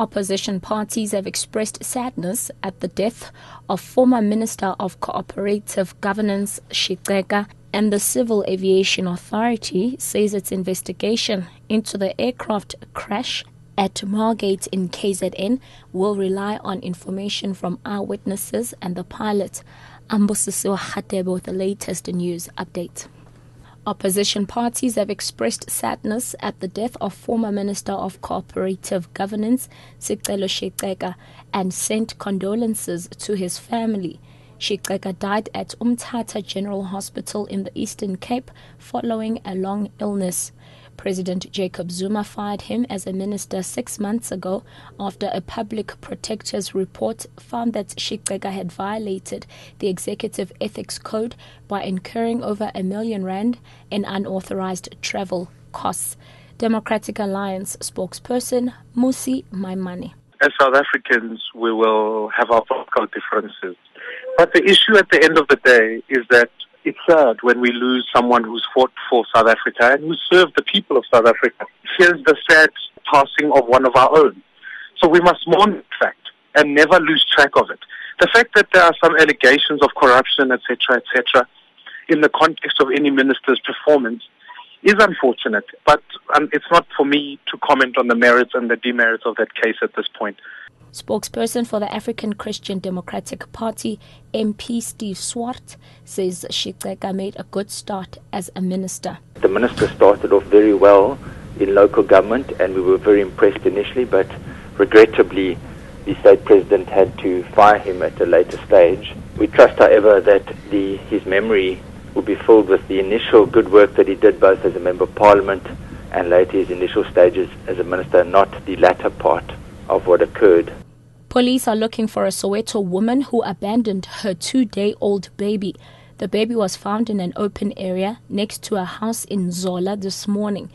Opposition parties have expressed sadness at the death of former Minister of Cooperative Governance Shiceka, and the Civil Aviation Authority says its investigation into the aircraft crash at Margate in KZN will rely on information from eyewitnesses and the pilot. Sicelo Shiceka with the latest news update. Opposition parties have expressed sadness at the death of former Minister of Cooperative Governance Sicelo Shiceka and sent condolences to his family. Shiceka died at Umtata General Hospital in the Eastern Cape following a long illness. President Jacob Zuma fired him as a minister 6 months ago after a public protector's report found that Shiceka had violated the Executive Ethics Code by incurring over R1 million in unauthorized travel costs. Democratic Alliance spokesperson Musi Maimane. As South Africans, we will have our political differences. But the issue at the end of the day is that it's sad when we lose someone who's fought for South Africa and who served the people of South Africa. Here's the sad passing of one of our own. So we must mourn the fact and never lose track of it. The fact that there are some allegations of corruption, etc., in the context of any minister's performance is unfortunate. But it's not for me to comment on the merits and the demerits of that case at this point. Spokesperson for the African Christian Democratic Party, MP Steve Swart, says Shiceka made a good start as a minister. The minister started off very well in local government and we were very impressed initially, but regrettably the state president had to fire him at a later stage. We trust, however, that his memory will be filled with the initial good work that he did both as a member of parliament and later his initial stages as a minister, not the latter part of what occurred. Police are looking for a Soweto woman who abandoned her 2-day-old baby. The baby was found in an open area next to a house in Zola this morning.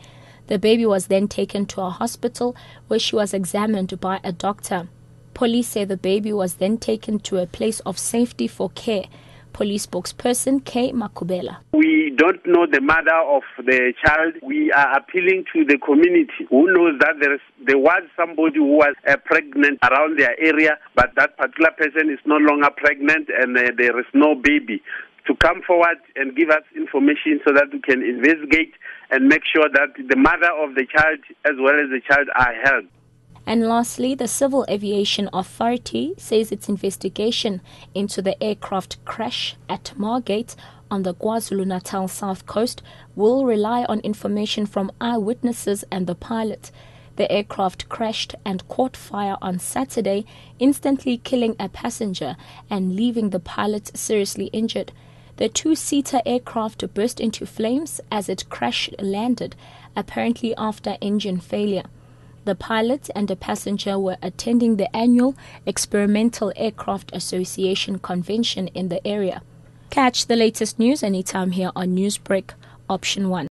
The baby was then taken to a hospital where she was examined by a doctor. Police say the baby was then taken to a place of safety for care. Police spokesperson K. Makubela. We don't know the mother of the child. We are appealing to the community who knows that there was somebody who was pregnant around their area, but that particular person is no longer pregnant and there is no baby, to come forward and give us information so that we can investigate and make sure that the mother of the child as well as the child are held. And lastly, the Civil Aviation Authority says its investigation into the aircraft crash at Margate on the KwaZulu-Natal South Coast will rely on information from eyewitnesses and the pilot. The aircraft crashed and caught fire on Saturday, instantly killing a passenger and leaving the pilot seriously injured. The 2-seater aircraft burst into flames as it crash-landed, apparently after engine failure. The pilot and a passenger were attending the annual Experimental Aircraft Association convention in the area. Catch the latest news anytime here on Newsbreak, Option 1.